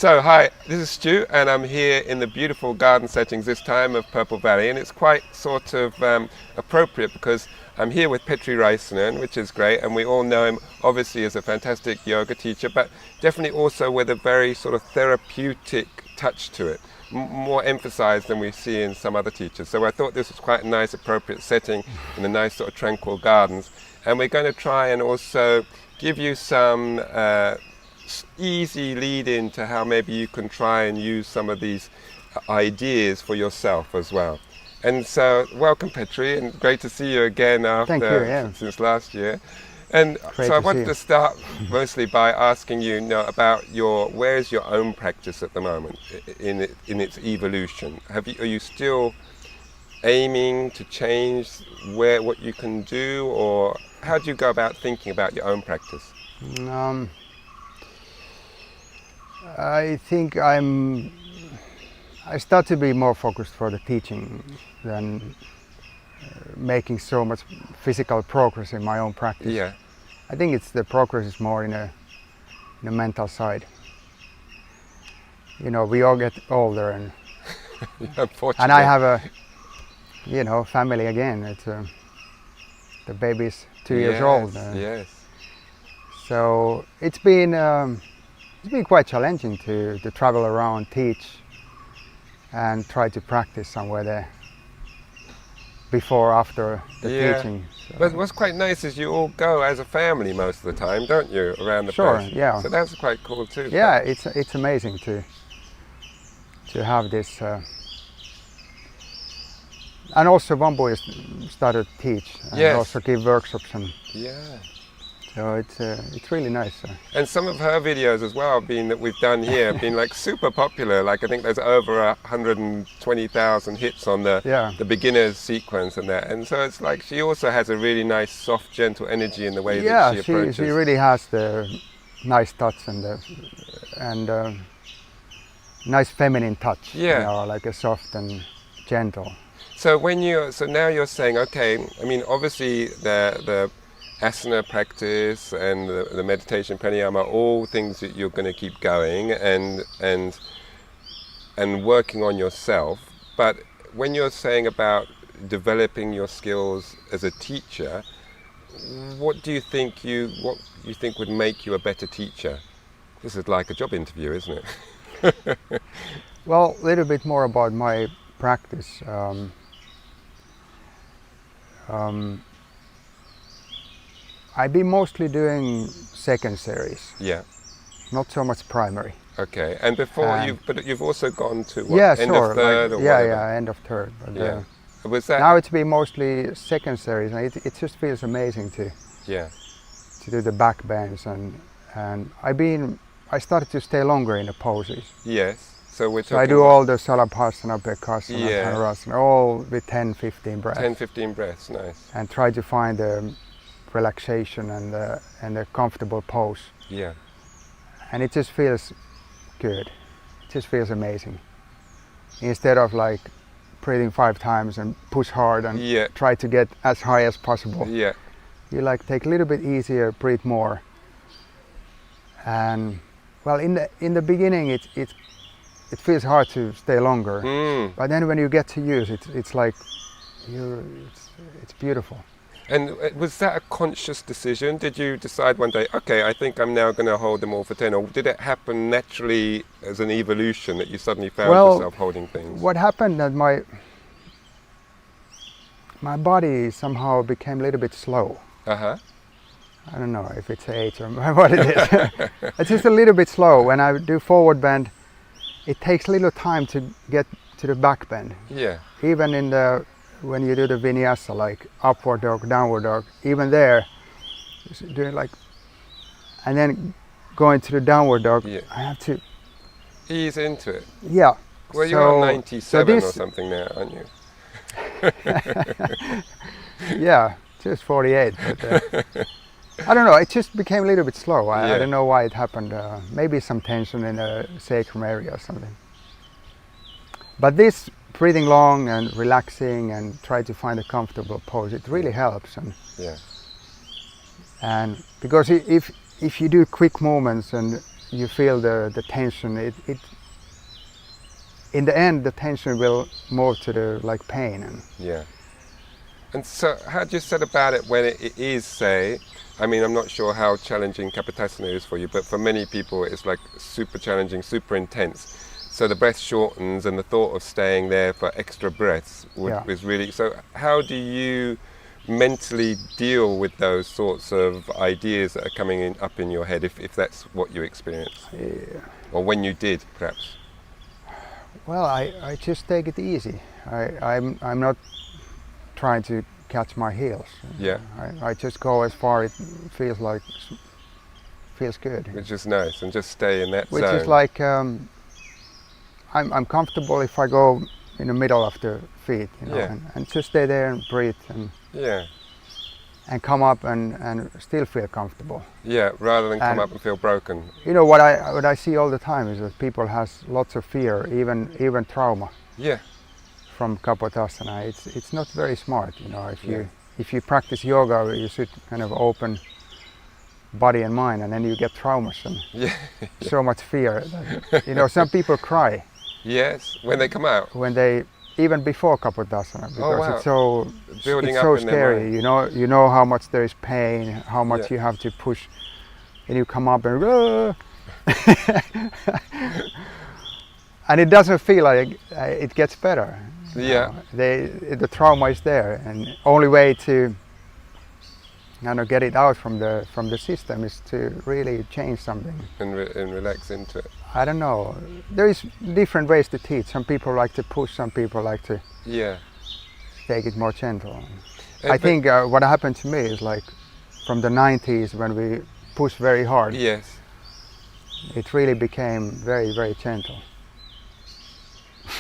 So, hi, this is Stu, and I'm here in the beautiful garden settings this time of Purple Valley, and it's quite sort of appropriate because I'm here with Petri, which is great, and we all know him obviously as a fantastic yoga teacher, but definitely also with a very sort of therapeutic touch to it, more emphasized than we see in some other teachers. So I thought this was quite a nice, appropriate setting in the nice sort of tranquil gardens, and we're going to try and also give you some easy lead in to how maybe you can try and use some of these ideas for yourself as well. And so, welcome Petri, and great to see you again after since last year. And Great so I wanted to start mostly by asking you, about where is your own practice at the moment in its evolution? Are you still aiming to change what you can do, or how do you go about thinking about your own practice? I think I start to be more focused for the teaching than making so much physical progress in my own practice. Yeah. I think the progress is more in a mental side. We all get older, and and I have a family again. It's the baby's 2 years old. Yes. So it's been quite challenging to travel around, teach, and try to practice somewhere there before, after the teaching. So. But what's quite nice is you all go as a family most of the time, don't you, around the place? Sure, yeah. So that's quite cool too. Yeah, it's amazing to have this. And also one boy started to teach and also give workshops. So it's really nice. And some of her videos as well that we've done here have been like super popular. Like I think there's over 120,000 hits on the beginner's sequence and that. And so it's like she also has a really nice, soft, gentle energy in the way that she approaches. She really has the nice touch and nice feminine touch. Yeah. Like a soft and gentle. So now you're saying, okay, I mean, obviously the asana practice and the meditation pranayama, all things that you're going to keep going and working on yourself. But when you're saying about developing your skills as a teacher, what do you think would make you a better teacher? This is like a job interview, isn't it? Well, a little bit more about my practice. I've been mostly doing second series. Yeah. Not so much primary. Okay. And before you've also gone to what, end of third or whatever? Yeah, end of third. But, was that now it's been mostly second series, and it just feels amazing to do the back bends, and I started to stay longer in the poses. Yes. So I do all the Salabhasana, Bekasana, Dhanurasana, all with 10-15 breaths. 10-15 breaths, nice. And try to find the relaxation and a comfortable pose. Yeah. And it just feels good. It just feels amazing. Instead of like breathing 5 times and push hard and try to get as high as possible. Yeah. You like take a little bit easier, breathe more. And well, in the beginning it feels hard to stay longer. But then when you get to use it, it's like it's beautiful. And was that a conscious decision? Did you decide one day, okay, I think I'm now going to hold them all for 10, or did it happen naturally as an evolution that you suddenly found yourself holding things? What happened that my body somehow became a little bit slow. Uh-huh. I don't know if it's age or what it is. It's just a little bit slow. When I do forward bend, it takes a little time to get to the back bend. Yeah. Even when you do the vinyasa, like upward dog, downward dog, even there, doing like, and then going to the downward dog, I have to ease into it. Yeah. Well, you're on 97 or something now, aren't you? Yeah, just 48. But, I don't know, it just became a little bit slow. I don't know why it happened. Maybe some tension in the sacrum area or something. But this breathing long and relaxing and try to find a comfortable pose, it really helps. And because if you do quick movements and you feel the tension. In the end, the tension will move to the like pain. And yeah. And so how do you set about it when it is, say, I mean, I'm not sure how challenging Kapotasana is for you, but for many people it's like super challenging, super intense. So the breath shortens and the thought of staying there for extra breaths is really... So how do you mentally deal with those sorts of ideas that are coming up in your head, if that's what you experience? Yeah. Or when you did, perhaps? Well, I just take it easy. I'm not trying to catch my heels. Yeah. I just go as far it feels good. Which is nice, and just stay in that Which zone. is like I'm comfortable if I go in the middle of the feet, you know, Yeah. and just stay there and breathe and come up and still feel comfortable. Yeah, rather than come up and feel broken. You know what I see all the time is that people has lots of fear, even trauma. Yeah. From Kapotasana. It's not very smart, you know. If you practice yoga, you should kind of open body and mind, and then you get traumas and so much fear that, you know, some people cry. Yes, when they come out. When they, even before Kapotasana, because it's so building it's up so in their scary. mind. You know how much there is pain, how much you have to push, and you come up and and it doesn't feel like it gets better. Yeah. The trauma is there, and only way to get it out from the system is to really change something and relax into it. I don't know. There is different ways to teach. Some people like to push. Some people like to take it more gentle. I think what happened to me is like from the 90s when we pushed very hard. Yes. It really became very, very gentle.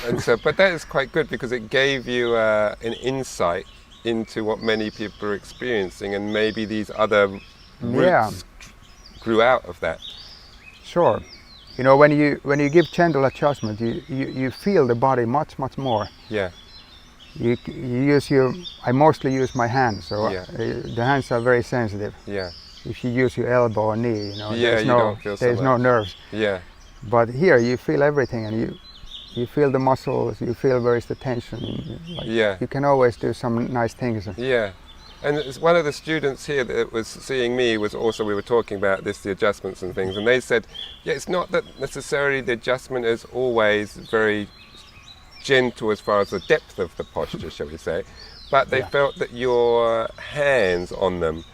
And so, but that is quite good because it gave you an insight into what many people are experiencing, and maybe these other roots grew out of that. Sure. You know, when you give gentle adjustment, you feel the body much more. Yeah. You use I mostly use my hands, so the hands are very sensitive. Yeah. If you use your elbow or knee, you know, there's no nerves. Yeah. But here you feel everything, and you feel the muscles, you feel where is the tension. You can always do some nice things. Yeah. And one of the students here that was seeing me was also, we were talking about this, the adjustments and things, and they said, it's not that necessarily the adjustment is always very gentle as far as the depth of the posture, shall we say, but they felt that your hands on them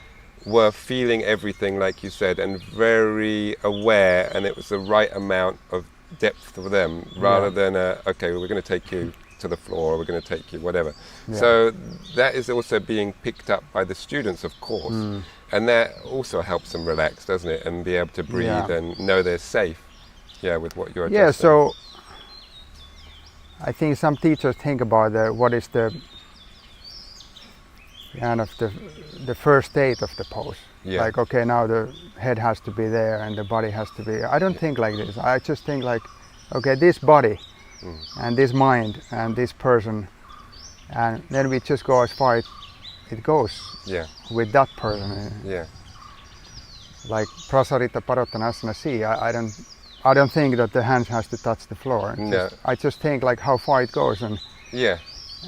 were feeling everything, like you said, and very aware, and it was the right amount of depth for them, rather than okay, well, we're going to take you to the floor, or we're going to take you whatever. So that is also being picked up by the students, of course, and that also helps them relax, doesn't it, and be able to breathe and know they're safe with what you're adjusting. So I think some teachers think about what is the kind of the first state of the pose. Like, okay, now the head has to be there and the body has to be. I don't think like this. I just think like, okay, this body and this mind and this person, and then we just go as far as it goes with that person. Like Prasarita Parottanasana C, I don't think that the hands has to touch the floor. I just think like how far it goes, and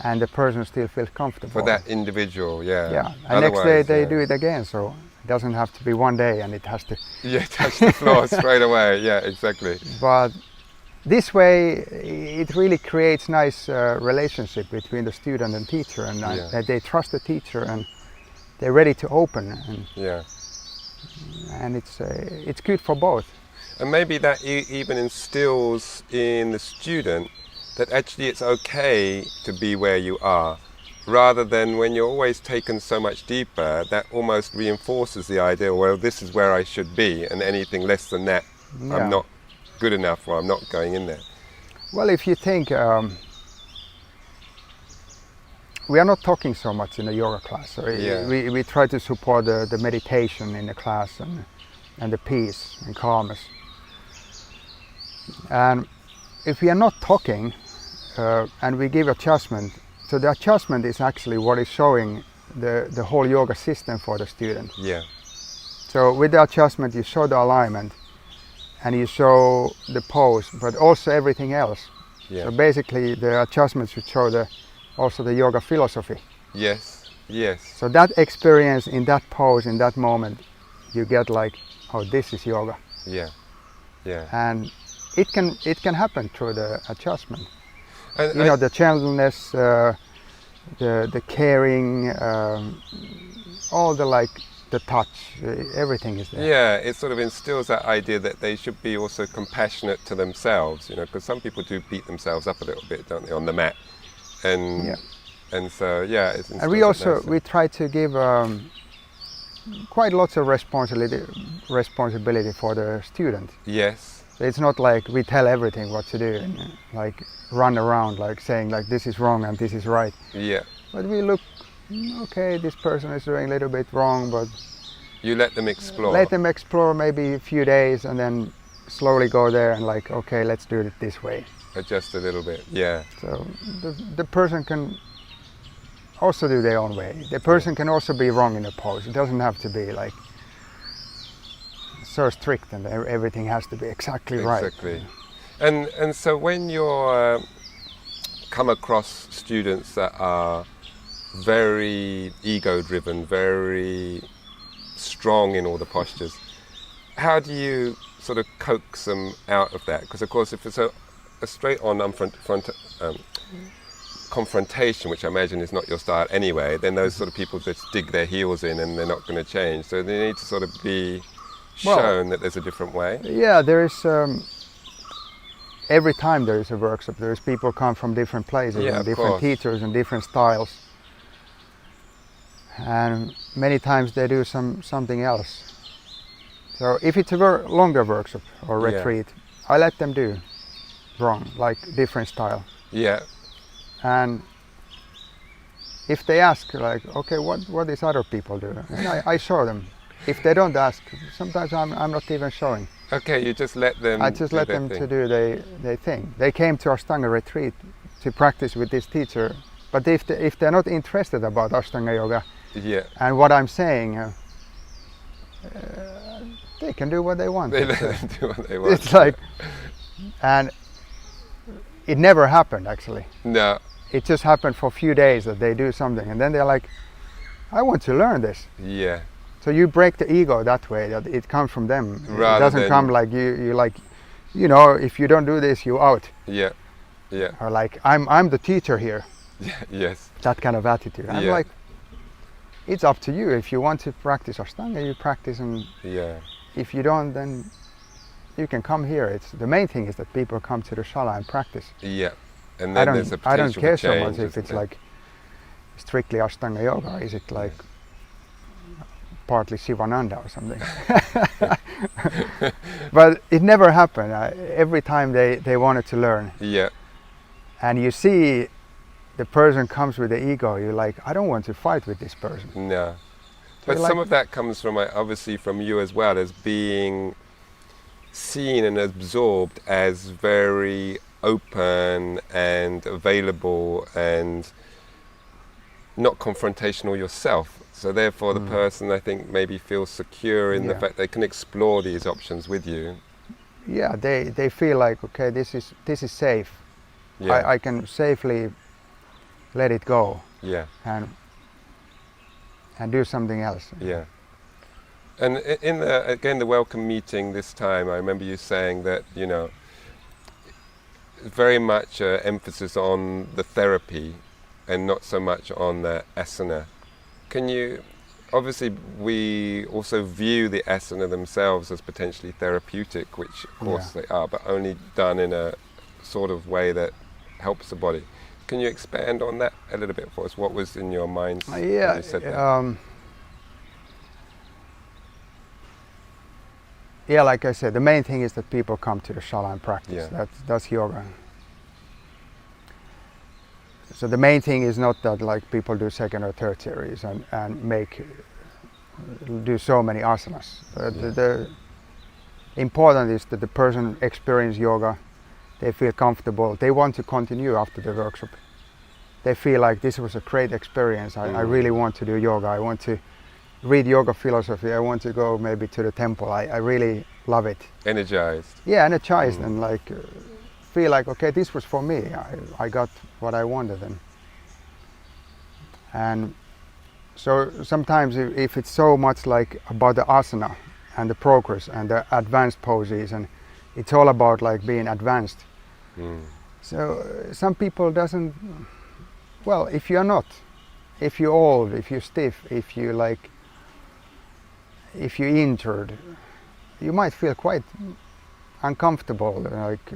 and the person still feels comfortable. For that individual, and next day they do it again, so it doesn't have to be one day and it has to touch the floor straight away. Yeah, exactly. But this way it really creates nice relationship between the student and teacher, and that they trust the teacher and they're ready to open, and it's good for both. And maybe that even instills in the student that actually it's okay to be where you are, rather than when you're always taken so much deeper, that almost reinforces the idea, well, this is where I should be, and anything less than that, I'm not good enough, or I'm not going in there. Well, if you think, we are not talking so much in the yoga class, so we try to support the meditation in the class and the peace and calmness. And if we are not talking and we give adjustment, so the adjustment is actually what is showing the whole yoga system for the student. So with the adjustment you show the alignment, and you show the pose, but also everything else. Yeah. So basically, the adjustments should show also the yoga philosophy. Yes. Yes. So that experience in that pose, in that moment, you get like, oh, this is yoga. Yeah. Yeah. And it can happen through the adjustment. And You know, the gentleness, the caring, all the touch, everything is there. yeah, it sort of instills that idea that they should be also compassionate to themselves, you know, because some people do beat themselves up a little bit, don't they, on the mat, and so yeah. And we try to give quite lots of responsibility for the student. Yes. So it's not like we tell everything what to do and like run around like saying like this is wrong and this is right. Yeah. But we look, okay, this person is doing a little bit wrong, but you let them explore. Let them explore maybe a few days and then slowly go there and like, okay, let's do it this way. Adjust a little bit, yeah. So the person can also do their own way. The person can also be wrong in a pose. It doesn't have to be like so strict and everything has to be exactly right. Exactly. And so when you're come across students that are very ego-driven, very strong in all the postures, how do you sort of coax them out of that? Because of course if it's a straight-on confrontation, which I imagine is not your style anyway, then those sort of people just dig their heels in and they're not going to change. So they need to sort of be shown that there's a different way. Yeah, there is. Every time there is a workshop, there's people come from different places and different teachers and different styles. And many times they do something else. So if it's a longer workshop or retreat, I let them do wrong, like different style. Yeah. And if they ask, like, okay, what is other people do? And I show them. If they don't ask, sometimes I'm not even showing. Okay, you just let them. I just let them to do their thing. They came to Ashtanga retreat to practice with this teacher, but if they're not interested about Ashtanga yoga and what I'm saying, they can do what they want. They let them do what they want. It's like, and it never happened actually. No. It just happened for a few days that they do something, and then they're like, I want to learn this. Yeah. So you break the ego that way, that it comes from them. Rather it doesn't come like you like, you know, if you don't do this, you out. Yeah, yeah. Or like, I'm the teacher here. Yeah, yes. That kind of attitude. I'm like, it's up to you. If you want to practice Ashtanga, you practice, and if you don't, then you can come here. The main thing is that people come to the shala and practice. Yeah, and then there's a potential I don't care for change, so much if it's like strictly Ashtanga yoga. Is it like partly Sivananda or something? But it never happened. Every time they wanted to learn. Yeah. And you see the person comes with the ego, you're like, I don't want to fight with this person. No. But some of that comes from, obviously, from you as well, as being seen and absorbed as very open and available and not confrontational yourself. So therefore the person, I think, maybe feels secure in the fact they can explore these options with you. Yeah, they feel like, okay, this is safe. Yeah. I can safely let it go. Yeah. And do something else. Yeah. And in the welcome meeting this time, I remember you saying that, you know, very much emphasis on the therapy and not so much on the asana. Can you, obviously we also view the asana themselves as potentially therapeutic, which of course they are, but only done in a sort of way that helps the body. Can you expand on that a little bit for us? What was in your mind when you said that? Yeah, like I said, the main thing is that people come to the shala and practice. That's yoga. So the main thing is not that like people do second or third series and do so many asanas. The important is that the person experience yoga, they feel comfortable, they want to continue after the workshop. They feel like this was a great experience, I really want to do yoga, I want to read yoga philosophy. I want to go maybe to the temple. I really love it. Energized. Yeah, energized and like feel like, okay, this was for me. I got what I wanted. And so sometimes if it's so much like about the asana and the progress and the advanced poses, and it's all about like being advanced. So some people doesn't, well, if you're not, if you're old, if you're stiff, if you like, if you're injured, you might feel quite uncomfortable, like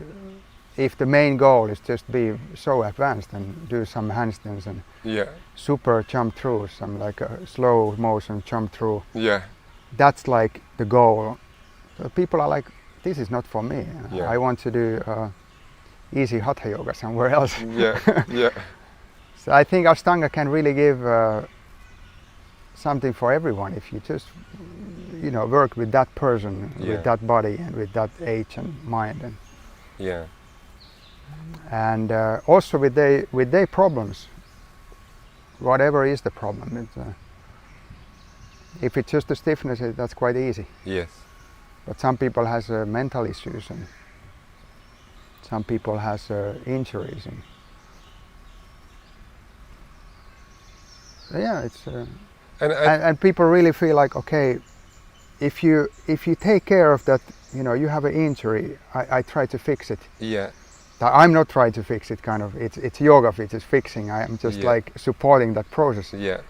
if the main goal is just be so advanced and do some handstands and super jump through, some like a slow motion jump through. Yeah. That's like the goal. So people are like, this is not for me. I want to do easy hatha yoga somewhere else. Yeah, yeah. So I think Ashtanga can really give something for everyone if you just, you know, work with that person, with that body, and with that age and mind, and and also with their problems, whatever is the problem. If it's just the stiffness, that's quite easy. Yes. But some people has mental issues, and some people has injuries, and yeah, it's and people really feel like, okay, if you take care of that, you know, you have an injury, I try to fix it. Yeah. I'm not trying to fix it, kind of. It's yoga, which is fixing. I am just like supporting that process. Yeah.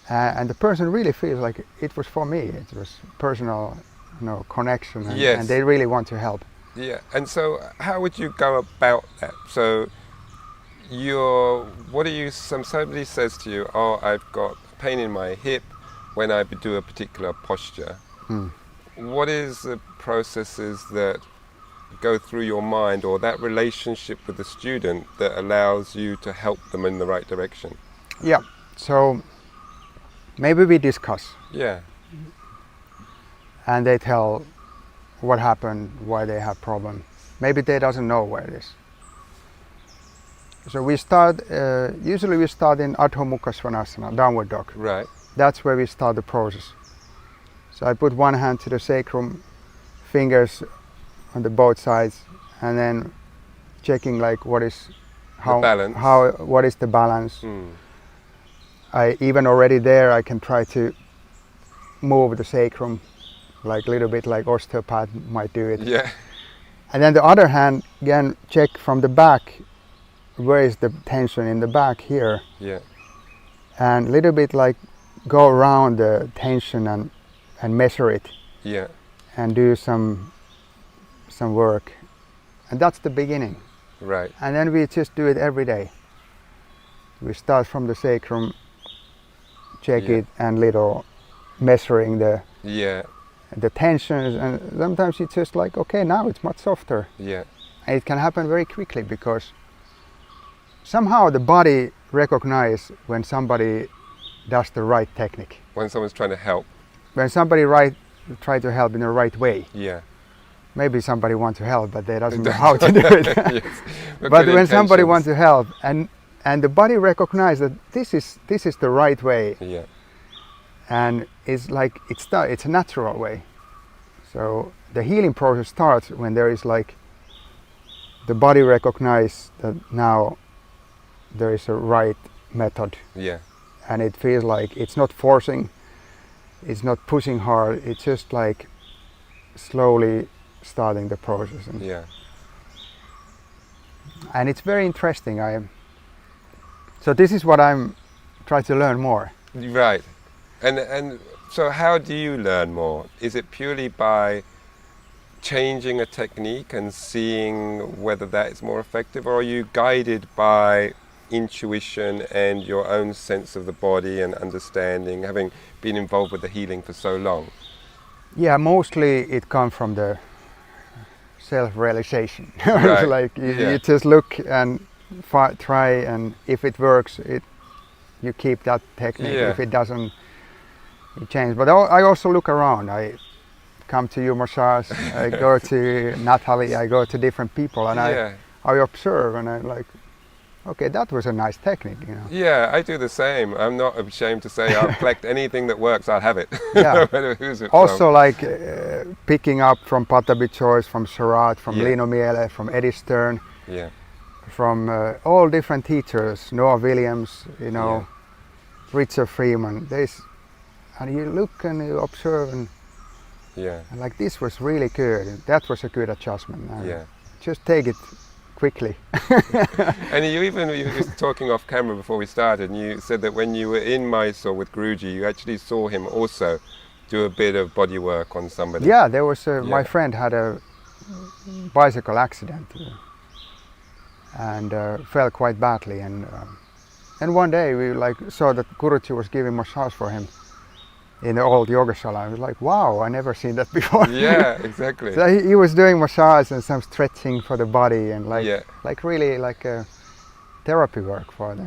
And the person really feels like it was for me. It was personal, you know, connection, and they really want to help. Yeah. And so, how would you go about that? So, somebody says to you, oh, I've got pain in my hip when I do a particular posture. What is the processes that go through your mind, or that relationship with the student, that allows you to help them in the right direction? Yeah, so maybe we discuss. Yeah. And they tell what happened, why they have problem. Maybe they doesn't know where it is. So we start, usually we start in Adho Mukha Svanasana, downward dog. Right. That's where we start the process. So I put one hand to the sacrum, fingers on the both sides, and then checking like what is what is the balance. I even already there I can try to move the sacrum, like a little bit like osteopath might do it. Yeah. And then the other hand again check from the back, where is the tension in the back here. Yeah. And a little bit like go around the tension and measure it. Yeah. And do some work, and that's the beginning. Right. And then we just do it every day. We start from the sacrum, check it, and little measuring the tensions, and sometimes it's just like, okay, now it's much softer. Yeah. And it can happen very quickly, because somehow the body recognizes when somebody does the right technique. When someone's trying to help. When somebody try to help in the right way. Yeah. Maybe somebody wants to help, but they doesn't know how to do it. Yes. But when somebody wants to help, and the body recognizes that this is the right way, and it's like it's a natural way. So the healing process starts when there is like the body recognizes that now there is a right method. Yeah. And it feels like it's not forcing, it's not pushing hard. It's just like slowly starting the process. And it's very interesting. So this is what I'm trying to learn more. Right. And so how do you learn more? Is it purely by changing a technique and seeing whether that is more effective, or are you guided by intuition and your own sense of the body and understanding, having been involved with the healing for so long? Yeah, mostly it comes from the self-realization. Right. It's like you just look and try, and if it works, you keep that technique. If it doesn't, you change. But I also look around. I come to your massage, I go to Natalie, I go to different people, and I observe, and I like, okay, that was a nice technique, you know. Yeah, I do the same. I'm not ashamed to say I'll collect anything that works, I'll have it. Yeah. No matter who's it Also, from. like picking up from Patabi Choice, from Surratt, from Yeah. Lino Miele, from Eddie Stern, Yeah, from all different teachers, Noah Williams, you know, Yeah. Richard Freeman. And you look and you observe, and yeah, like this was really good. That was a good adjustment. yeah. Just take it quickly. And you were talking off camera before we started, and you said that when you were in Mysore with Guruji, you actually saw him also do a bit of body work on somebody. Yeah, there was Yeah. my friend had a bicycle accident and fell quite badly, and one day we like saw that Guruji was giving massage for him in the old yogashala. I was like, wow, I never seen that before. Yeah, exactly. So he was doing massage and some stretching for the body and Yeah. like really like a therapy work for the.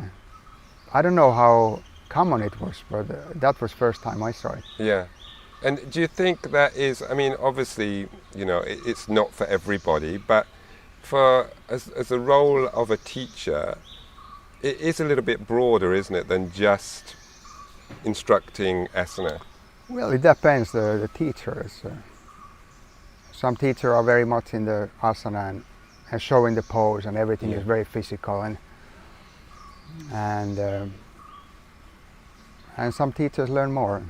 I don't know how common it was, but that was first time I saw it. Yeah. And do you think that is, I mean, obviously, you know, it's not for everybody, but as a role of a teacher, it is a little bit broader, isn't it, than just instructing asana? Well, it depends the teachers. Some teachers are very much in the asana and showing the pose, and everything Yeah. is very physical, and some teachers learn more.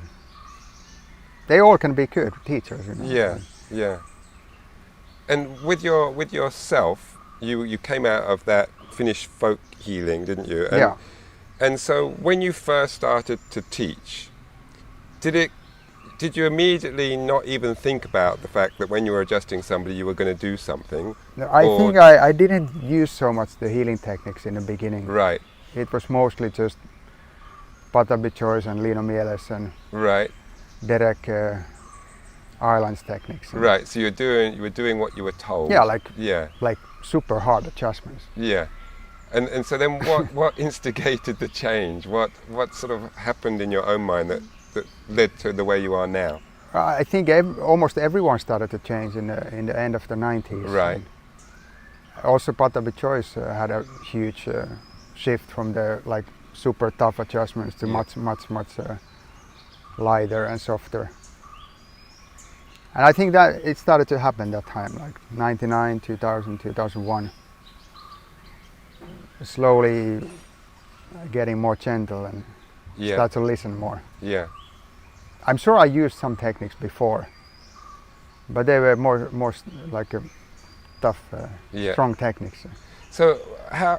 They all can be good teachers, you know. Yeah, yeah. And with yourself, you came out of that Finnish folk healing, didn't you? And, Yeah. And so when you first started to teach, did you immediately not even think about the fact that when you were adjusting somebody, you were going to do something? No, I Or- think I didn't use so much the healing techniques in the beginning. Right, It was mostly just Patabi Choice and Lino Mieles and right, Derek Islands techniques. right. So you were doing what you were told. Yeah, like Yeah, super hard adjustments. yeah. And so then what instigated the change? What sort of happened in your own mind that led to the way you are now? I think almost everyone started to change in the end of the 90s. Right. And also Patabi Choice had a huge shift from the like super tough adjustments to Yeah. much lighter and softer. And I think that it started to happen that time, like 99, 2000, 2001. Slowly getting more gentle and Yeah, start to listen more. yeah, I'm sure I used some techniques before, but they were more like a tough, yeah. strong techniques. So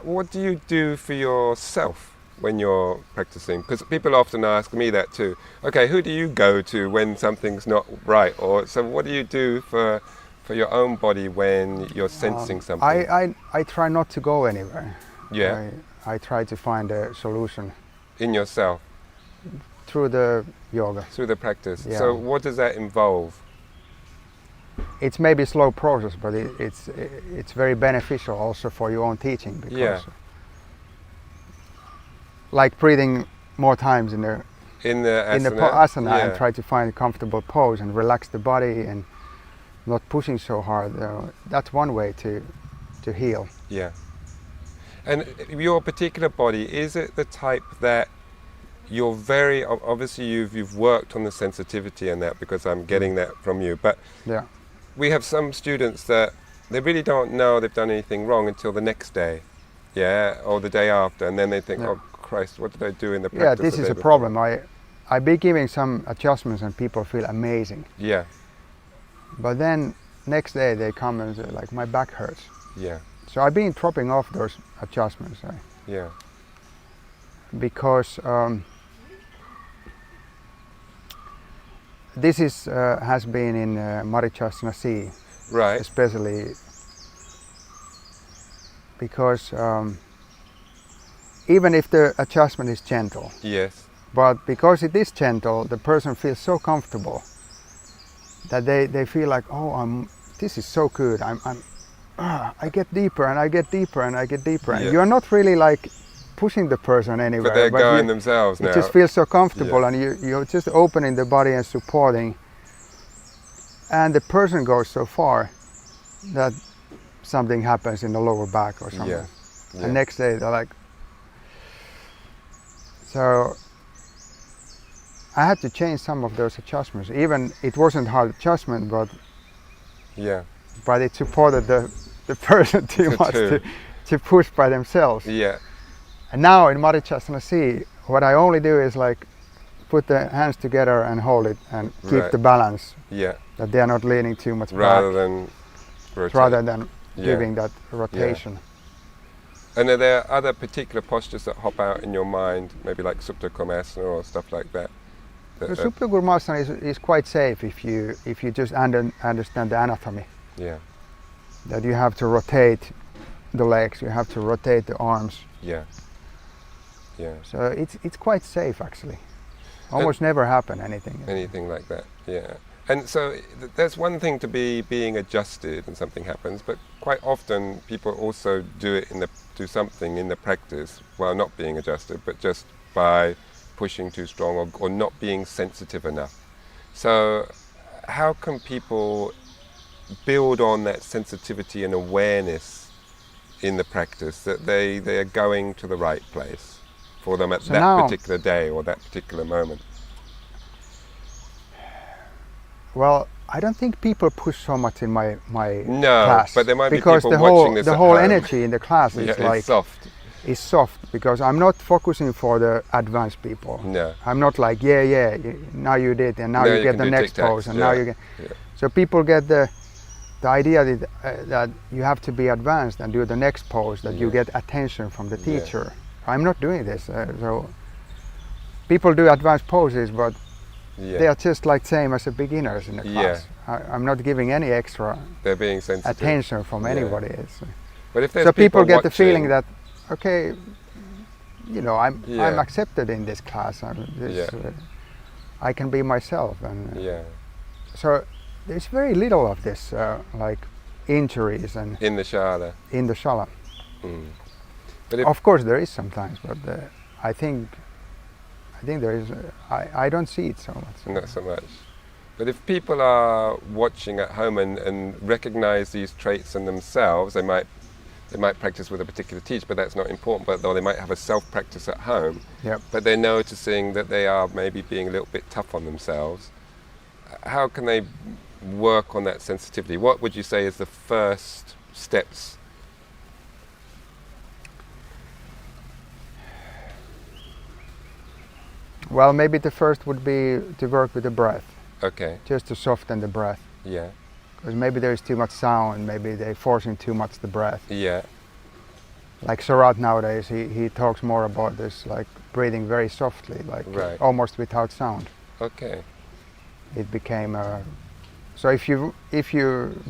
what do you do for yourself when you're practicing? Because people often ask me that too. Okay, who do you go to when something's not right? Or so what do you do for your own body when you're sensing something? I try not to go anywhere. Yeah, I try to find a solution in yourself, through the yoga. through the practice. Yeah. So what does that involve? It's maybe a slow process, but it's very beneficial also for your own teaching, because Yeah. like breathing more times in the In the asana? in the asana Yeah. and try to find a comfortable pose and relax the body and not pushing so hard. That's one way to heal. Yeah. And your particular body, is it the type that you're very, obviously you've worked on the sensitivity and that, because I'm getting that from you, but Yeah. we have some students that they really don't know they've done anything wrong until the next day, yeah, or the day after, and then they think, Yeah. oh Christ, what did I do in the Yeah, practice? this the is day a before?" problem. I be giving some adjustments and people feel amazing, Yeah, but then next day they come and say like, my back hurts. yeah, So I've been dropping off those adjustments yeah, because this is has been in Marichasana C, right, especially because even if the adjustment is gentle, yes, but because it is gentle, the person feels so comfortable that they feel like, oh, this is so good. I get deeper and I get deeper and I get deeper. Yeah. And you're not really like pushing the person anywhere. but they're going you, themselves now. it just feels so comfortable, Yeah. and you're just opening the body and supporting. And the person goes so far that something happens in the lower back or something. Yeah, yeah. And next day they're like, So I had to change some of those adjustments. Even it wasn't hard adjustment, but it supported the person too much to push by themselves. Yeah. And now in Marichyasana C, what I only do is like put the hands together and hold it and keep the balance. Yeah. That they are not leaning too much rather back. Than giving that rotation. Yeah. And are there other particular postures that hop out in your mind, maybe like Supta Kurmasana or stuff like that? Supta Kurmasana is quite safe if you just understand the anatomy. Yeah. That you have to rotate the legs, you have to rotate the arms. Yeah. Yeah. So it's quite safe actually. Almost never happen anything like that. Yeah. And so there's one thing to be being adjusted and something happens, but quite often people also do something in the practice while not being adjusted, but just by pushing too strong or not being sensitive enough. So how can people build on that sensitivity and awareness in the practice that they are going to the right place for them at that particular day or that particular moment? Well, I don't think people push so much in my no, class. But there might because be people watching this the at whole home. energy in the class is like soft. Soft because I'm not focusing for the advanced people. No. I'm not like now you did and now you get the next pose and now you get. Yeah. So people get the idea that you have to be advanced and do the next pose, that you get attention from the teacher. I'm not doing this. So people do advanced poses, but they are just like same as the beginners in the class. I'm not giving any extra attention from anybody else. But if there's so people get watching, the feeling that, okay, I'm accepted in this class. I can be myself. And so there's very little of this, like injuries and in the shala. Mm. But of course there is sometimes, but I think there is. I don't see it so much. Not so much. But if people are watching at home and recognize these traits in themselves, they might practice with a particular teacher, but that's not important. But they might have a self-practice at home. Yep. But they're noticing that they are maybe being a little bit tough on themselves. How can they work on that sensitivity? What would you say is the first steps? Well, maybe the first would be to work with the breath. Okay. Just to soften the breath. Yeah. Because maybe there is too much sound, maybe they're forcing too much the breath. Yeah. Like Sarat nowadays, he talks more about this, like breathing very softly, like almost without sound. Okay. It became so if you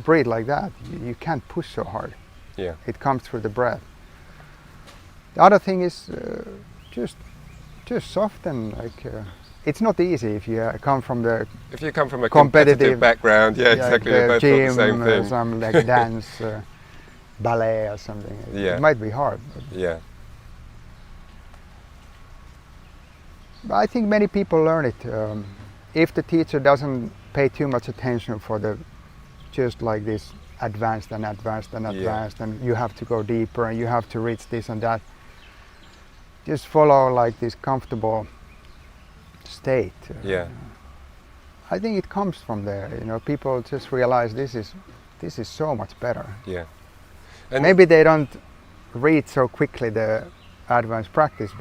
breathe like that, you can't push so hard. Yeah. It comes through the breath. The other thing is just soften, like it's not easy if you come from the competitive background. Yeah, exactly. Like both gym, the same thing. Some like dance, ballet or something. It might be hard. But but I think many people learn it if the teacher doesn't pay too much attention for the just like this advanced and you have to go deeper and you have to reach this and that. Just follow like this comfortable state. I think it comes from there. People just realize this is so much better. Yeah. And maybe they don't reach so quickly the advanced practice,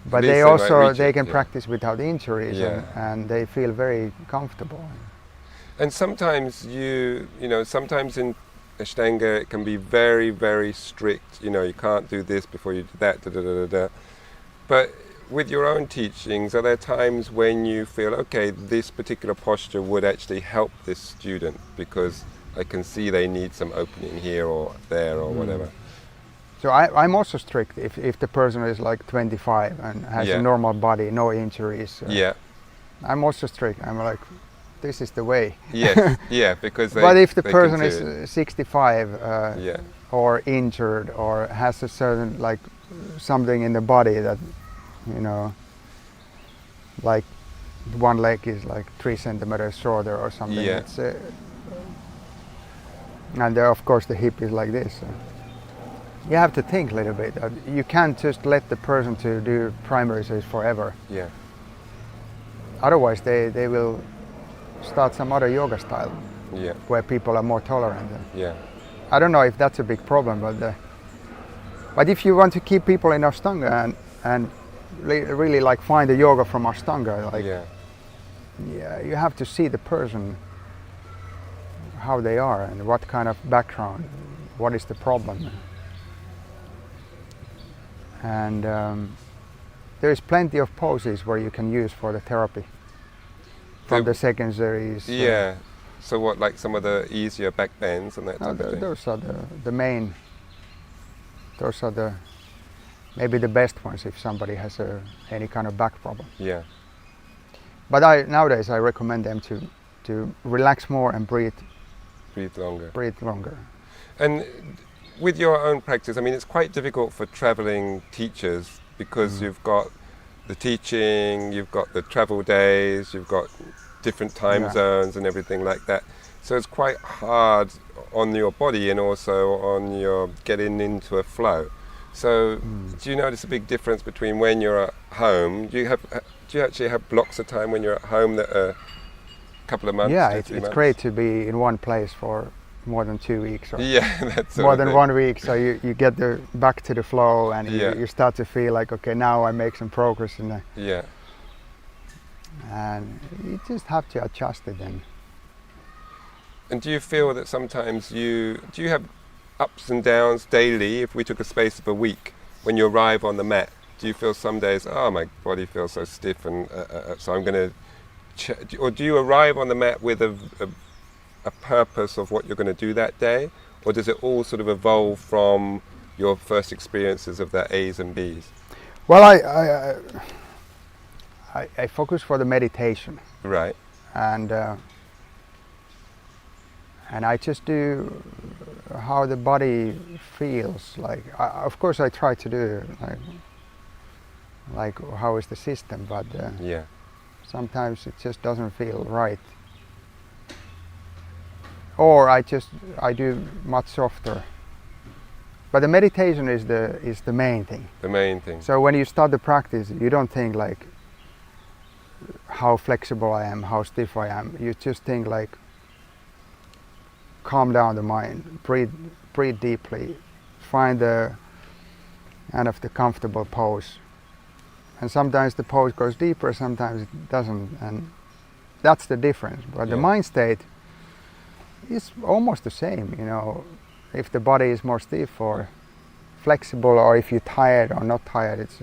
but they can practice without injuries and they feel very comfortable. And sometimes sometimes in Ashtanga it can be very, very strict. You can't do this before you do that. But with your own teachings, are there times when you feel, okay, this particular posture would actually help this student because I can see they need some opening here or there or whatever? So I'm also strict if the person is like 25 and has a normal body, no injuries. I'm also strict. I'm like, this is the way. Yes, because but if the person is 65 or injured or has a certain like something in the body that like one leg is like 3 centimeters shorter or something. And of course the hip is like this. you have to think a little bit. You can't just let the person to do primary exercise forever. Yeah. Otherwise, they will start some other yoga style Yeah. where people are more tolerant. Yeah. I don't know if that's a big problem, but if you want to keep people in Ashtanga and really like find the yoga from Ashtanga, like yeah, you have to see the person, how they are and what kind of background, what is the problem. And there is plenty of poses where you can use for the therapy from the secondaries. Yeah. So what, like some of the easier back bends and that type of thing? Those are the main. Those are the maybe the best ones if somebody has any kind of back problem. Yeah. But nowadays I recommend them to relax more and breathe Longer. Breathe longer. And with your own practice, I mean, it's quite difficult for traveling teachers because you've got the teaching, you've got the travel days, you've got different time zones and everything like that. So it's quite hard on your body and also on your getting into a flow. So do you notice a big difference between when you're at home? Do you actually have blocks of time when you're at home that are a couple of months? Yeah, it's great to be in one place for more than 2 weeks or that's more than 1 week, so you get back to the flow and you start to feel like, okay, now I make some progress in and you just have to adjust it then. And do you feel that sometimes do you have ups and downs daily? If we took a space of a week, when you arrive on the mat, do you feel some days, oh, my body feels so stiff and so I'm going to, or do you arrive on the mat with a purpose of what you're going to do that day, or does it all sort of evolve from your first experiences of the A's and B's? Well, I focus for the meditation, right, and I just do how the body feels. Like, of course, I try to do like how is the system, but sometimes it just doesn't feel right. Or I do much softer. But the meditation is the main thing. The main thing. So when you start the practice, you don't think like how flexible I am, how stiff I am. You just think like, calm down the mind, breathe deeply, find the kind of the comfortable pose. And sometimes the pose goes deeper, sometimes it doesn't, and that's the difference. But the mind state is almost the same, you know, if the body is more stiff or flexible, or if you're tired or not tired, it's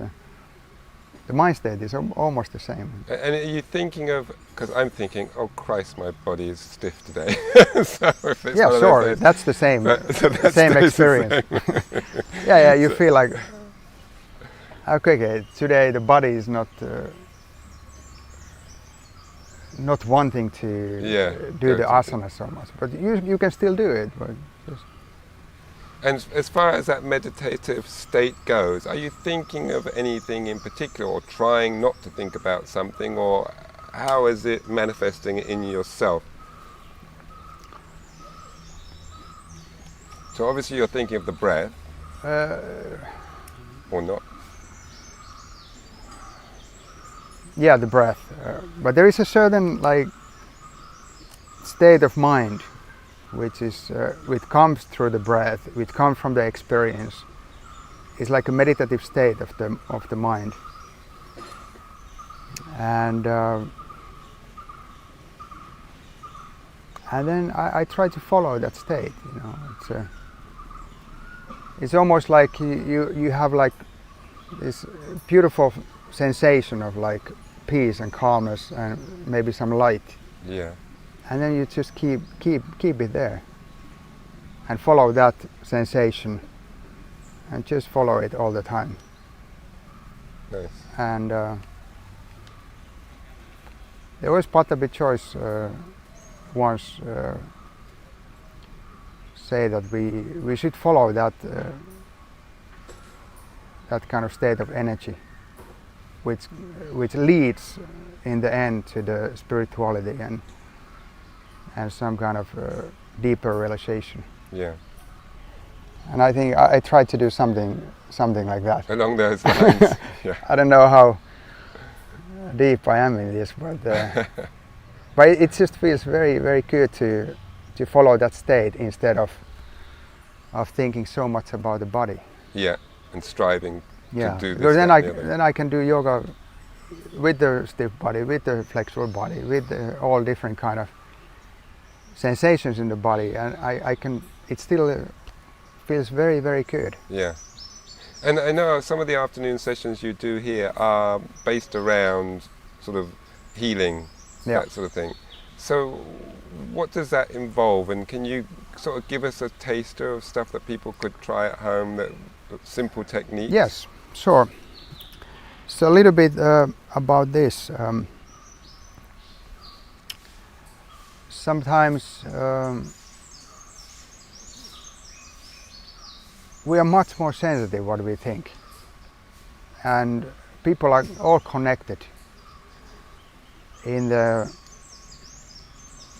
the mind state is almost the same. And are you thinking of, because I'm thinking, oh Christ, my body is stiff today. So if it's sure, days, that's the same, so same experience. Same. You feel like, okay, today the body is not wanting to do the asana so much, but you can still do it. But and as far as that meditative state goes, are you thinking of anything in particular, or trying not to think about something, or how is it manifesting in yourself? So obviously you're thinking of the breath, or not? Yeah, the breath. But there is a certain like state of mind which comes through the breath, which comes from the experience. It's like a meditative state of the mind. And then I try to follow that state, you know. It's almost like you have like this beautiful sensation of like peace and calmness and maybe some light. Yeah. And then you just keep it there and follow that sensation and just follow it all the time. Nice. And there was Patabi Choice once say that we should follow that kind of state of energy, which leads in the end to the spirituality and some kind of deeper realization. Yeah. And I think I tried to do something like that. Along those lines. Yeah. I don't know how deep I am in this, but but it just feels very, very good to follow that state instead of thinking so much about the body. Yeah, and striving Yeah, to do this. because then that, and the other. then I can do yoga with the stiff body, with the flexible body, with all different kind of sensations in the body, and I can. It still feels very, very good. Yeah. And I know some of the afternoon sessions you do here are based around sort of healing, Yeah. that sort of thing. So what does that involve, and can you sort of give us a taster of stuff that people could try at home, that simple techniques? Yes, sure. So a little bit about this. Sometimes we are much more sensitive what we think, and people are all connected in the,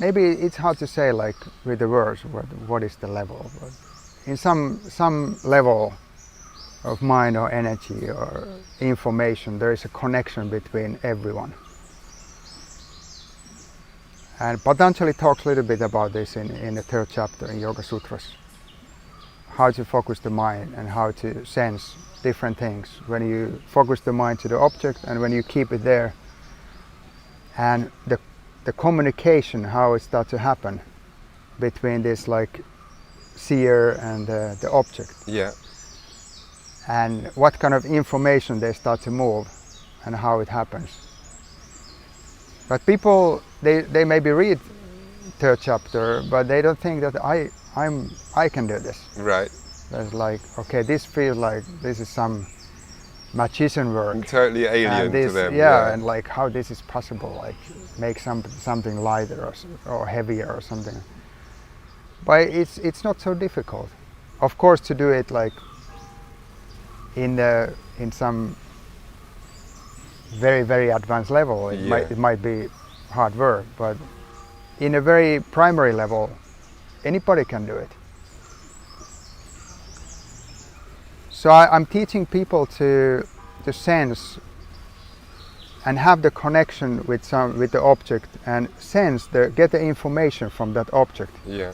maybe it's hard to say like with the words what is the level, but in some level of mind or energy or information, there is a connection between everyone. And Patanjali talks a little bit about this in the 3rd chapter in Yoga Sutras. How to focus the mind and how to sense different things when you focus the mind to the object and when you keep it there. And the communication, how it starts to happen between this like seer and the object. Yeah. And what kind of information they start to move and how it happens. But people, they maybe read 3rd chapter, but they don't think that I can do this. Right. There's like, okay, this feels like this is some magician work. And totally alien And this, to them. yeah, and like how this is possible, like make something lighter or heavier or something. But it's not so difficult. Of course, to do it like in some very, very advanced level, it might be hard work, but in a very primary level, anybody can do it. So I'm teaching people to sense and have the connection with the object and get the information from that object. Yeah.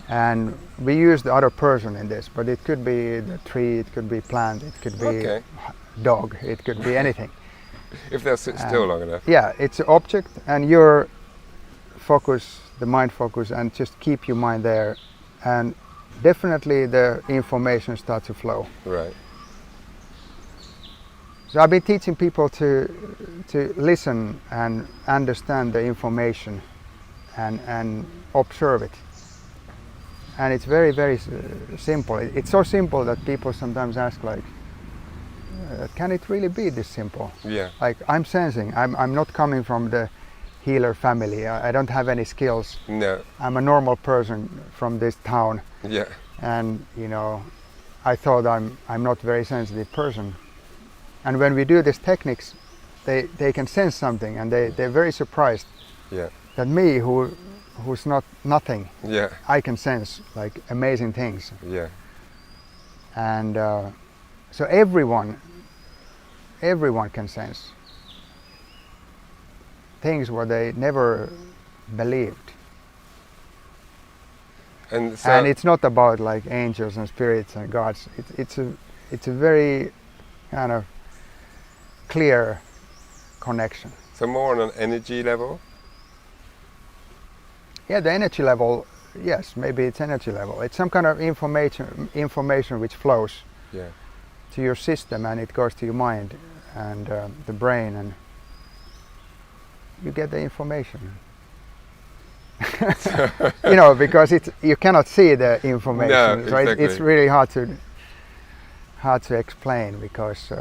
And we use the other person in this, but it could be the tree, it could be plant, it could be dog, it could be anything. If they'll sit still long enough. Yeah, it's an object, and your focus, the mind focus, and just keep your mind there, and definitely the information starts to flow. Right. So I've been teaching people to listen and understand the information and observe it. And it's very, very simple. It's so simple that people sometimes ask like, can it really be this simple? Yeah. Like I'm sensing, I'm not coming from the healer family. I don't have any skills. No. I'm a normal person from this town. Yeah. And you know, I thought I'm not very sensitive person. And when we do these techniques, they can sense something, and they're very surprised. Yeah. That me who's not nothing, Yeah. I can sense like amazing things. Yeah. And so everyone can sense things what they never believed. And so And it's not about like angels and spirits and gods. It's a very kind of clear connection. so more on an energy level. Yeah, the energy level, yes, maybe it's energy level. It's some kind of information which flows Yeah. to your system, and it goes to your mind and the brain, and you get the information. You know, because you cannot see the information, No, so exactly. it's really hard to explain, because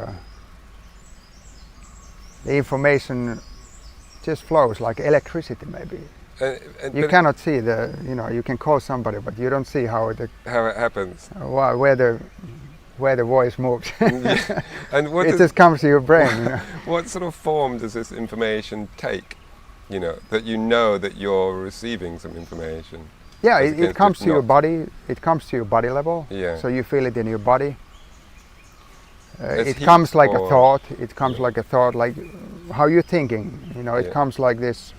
the information just flows like electricity, maybe. You but cannot see you can call somebody, but you don't see how it happens. where the voice moves. Yeah. And what It just comes to your brain. You know. what sort of form does this information take? That you know that you're receiving some information. Yeah, as it against comes if to your not. body. It comes to your body level. Yeah. So you feel it in your body. As It heat comes like a or- thought. It comes Yeah. like a thought, like how you're thinking. You know, it Yeah. comes like this.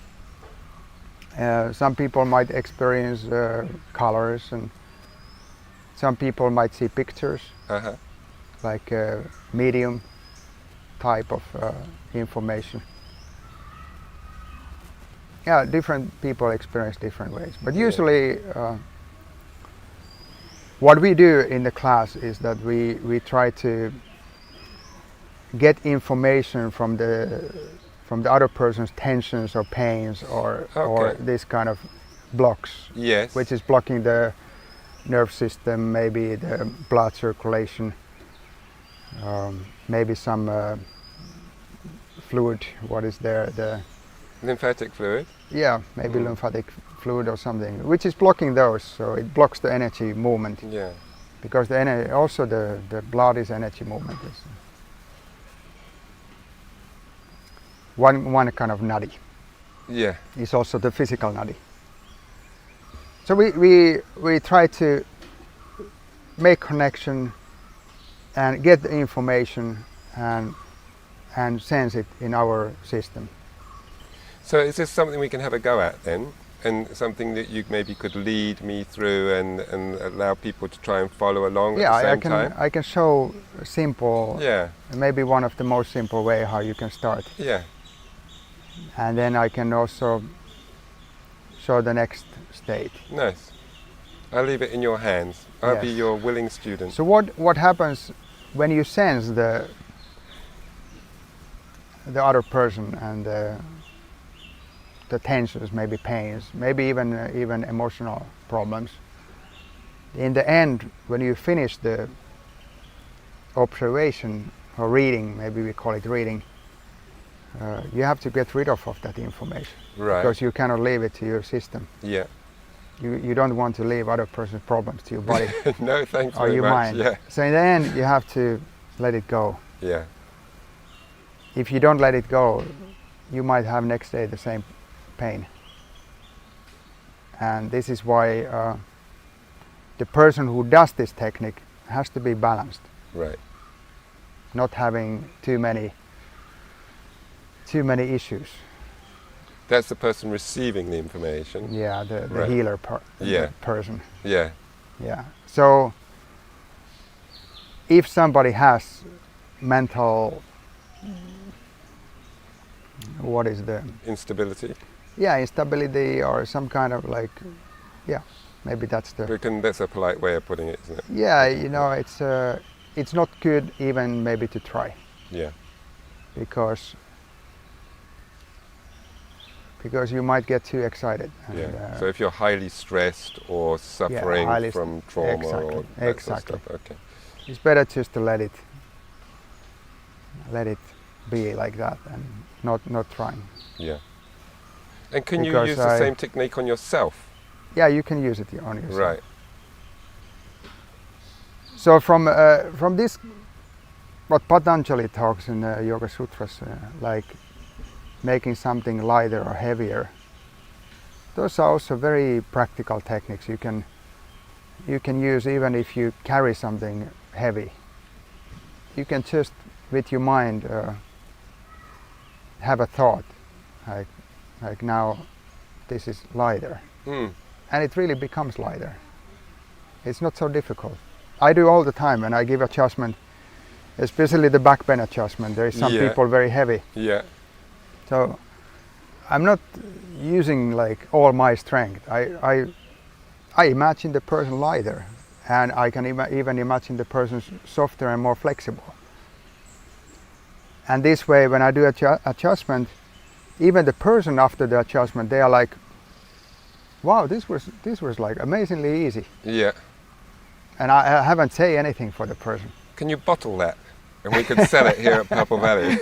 Some people might experience colors, and some people might see pictures, Uh-huh. like medium type of information. Yeah, different people experience different ways. But Yeah. usually, what we do in the class is that we try to get information from the other person's tensions or pains or Okay. this kind of blocks, Yes. which is blocking the nerve system, maybe the blood circulation, maybe some fluid. What is there? The lymphatic fluid. maybe lymphatic fluid or something, which is blocking those. So it blocks the energy movement, Yeah. because the energy, also the blood is energy movement. Is one kind of nadi. Yeah. Is also the physical nadi. So we try to make connection and get the information and sense it in our system. So is this something we can have a go at then? And something that you maybe could lead me through and allow people to try and follow along at the same time? I can show simple, Yeah. maybe one of the most simple way how you can start. Yeah. And then I can also show the next state. Nice. I'll leave it in your hands. I'll be Yes. your willing student. So what happens when you sense the other person and the tensions, maybe pains, maybe even emotional problems? In the end, when you finish the observation or reading, maybe we call it reading, you have to get rid of that information, Right. because you cannot leave it to your system. Yeah. You don't want to leave other person's problems to your body No, thanks or very your much. mind. Yeah. So in the end, you have to let it go. Yeah. If you don't let it go, you might have next day the same pain. And this is why the person who does this technique has to be balanced, Right. not having too many issues. That's the person receiving the information. Yeah, the Right. healer Yeah. person. Yeah. Yeah. So if somebody has mental, what is the Instability. instability or some kind of maybe that's the That's a polite way of putting it, isn't it? you know, it's not good even maybe to try, Yeah. because you might get too excited. And, Yeah. So if you're highly stressed or suffering highly from trauma exactly, or that exactly. sort of stuff. Okay. it's better just to let it be like that and not trying. Yeah. And can you Because use the same technique on yourself? Yeah, you can use it on yourself. Right. So from this, what Patanjali talks in the Yoga Sutras, like making something lighter or heavier, those are also very practical techniques you can use even if you carry something heavy. You can just with your mind have a thought like now this is lighter, and it really becomes lighter. It's not so difficult. I do all the time, and I give adjustment, especially the back bend adjustment. There is some Yeah. people very heavy. Yeah. So I'm not using like all my strength. I imagine the person lighter, and I can even imagine the person softer and more flexible. And this way, when I do adjustment, even the person after the adjustment, they are like, "Wow, this was like amazingly easy." Yeah. And I haven't say anything for the person. Can you bottle that? And we could sell it here at Purple Valley.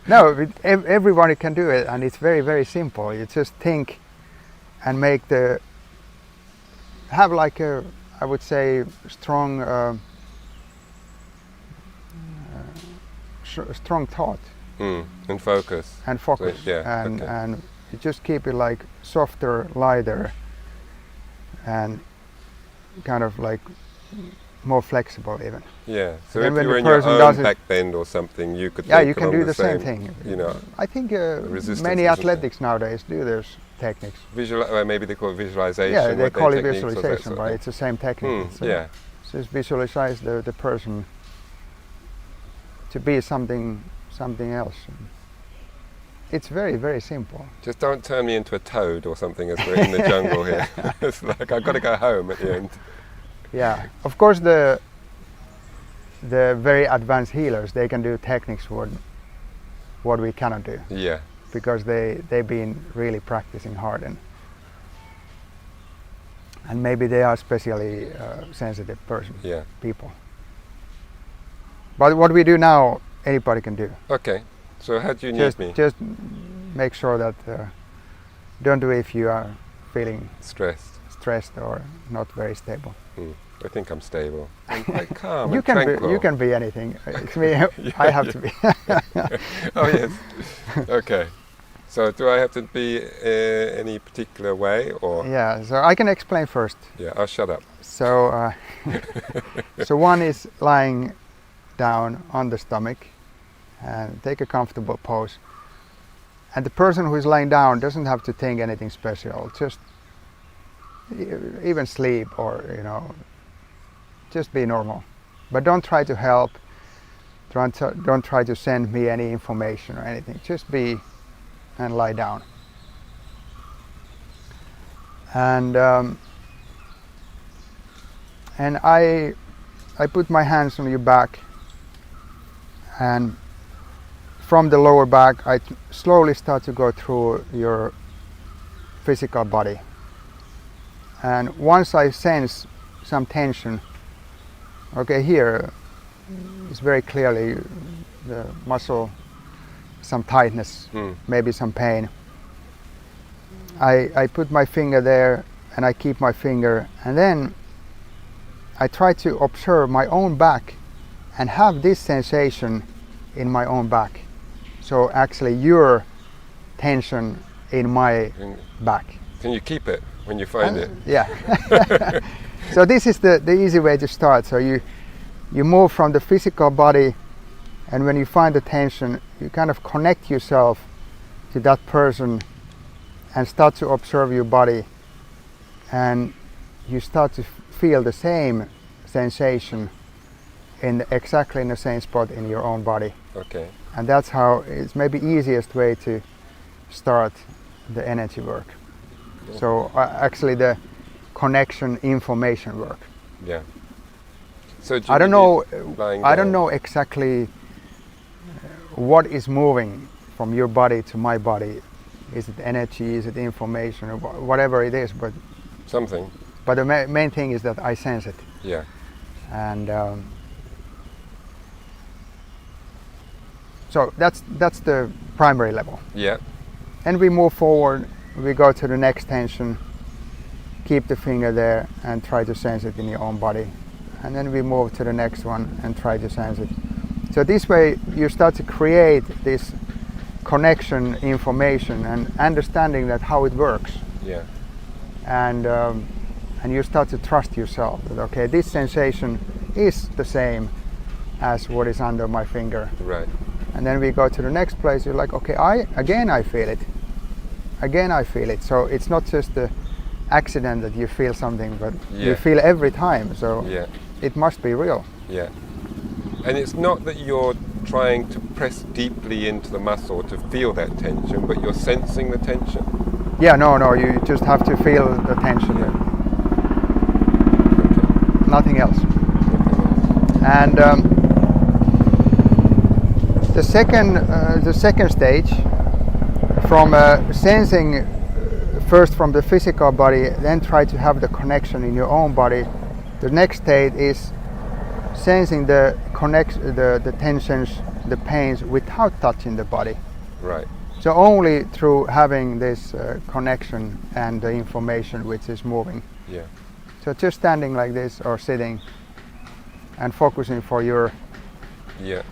No, everybody can do it, and it's very, very simple. You just think and have like a, I would say, strong strong thought And focus. and focus. So, yeah, and okay. and you just keep it like softer, lighter, and kind of like more flexible even. Yeah. So Then if when you the were in your person own does it- back bend or something, you could Yeah, think you can along do the same thing. You know, I think resistance, many isn't athletics nowadays do those techniques. maybe they call it visualization. Yeah, they what call it techniques or that visualization, sort of but thing. it's the same technique. It's, Yeah. just visualize the person to be something else. It's very, very simple. Just don't turn me into a toad or something as we're in the jungle here. It's like I've got to go home at the end. Yeah, of course the very advanced healers, they can do techniques what we cannot do, Yeah. because they've been really practicing hard, and maybe they are especially sensitive Yeah. people. But what we do now, anybody can do. Okay. So how do you need me? Just make sure that don't do it if you are feeling Stressed. or not very stable. I think I'm stable. I'm quite calm You and can tranquil. you can be anything. It's me. I have to be. Oh yes. Okay. So do I have to be any particular way or? Yeah. So I can explain first. Yeah. I'll shut up. So so one is lying down on the stomach and take a comfortable pose. And the person who is lying down doesn't have to think anything special. Just even sleep, or just be normal. But don't try to help. Don't try to send me any information or anything. Just be and lie down. And I put my hands on your back, and from the lower back I slowly start to go through your physical body. And once I sense some tension, okay, here is very clearly the muscle, some tightness, maybe some pain. I put my finger there and I keep my finger, and then I try to observe my own back and have this sensation in my own back. So actually your tension in my back. Can you keep it when you find it? Yeah. So this is the easy way to start. So you move from the physical body, and when you find the tension, you kind of connect yourself to that person and start to observe your body, and you start to feel the same sensation exactly in the same spot in your own body. Okay. And that's how it's maybe easiest way to start the energy work. Yeah. So actually the connection information work. Yeah. So I don't know exactly what is moving from your body to my body. Is it energy? Is it information? Or whatever it is, but something. But the main thing is that I sense it. Yeah. And so that's the primary level. Yeah. And we move forward. We go to the next tension. Keep the finger there and try to sense it in your own body. And then we move to the next one and try to sense it. So this way you start to create this connection information and understanding that how it works. Yeah. And you start to trust yourself that okay, this sensation is the same as what is under my finger. Right. And then we go to the next place. You're like, okay, I feel it. Again, I feel it. So it's not just the accident that you feel something, but you feel every time. So it must be real. Yeah. And it's not that you're trying to press deeply into the muscle to feel that tension, but you're sensing the tension. Yeah, no, you just have to feel the tension. Okay. Nothing else. And the second stage, from sensing first from the physical body, then try to have the connection in your own body. The next stage is sensing the tensions, the pains without touching the body. Right. So only through having this connection and the information which is moving. Yeah. So just standing like this or sitting and focusing for your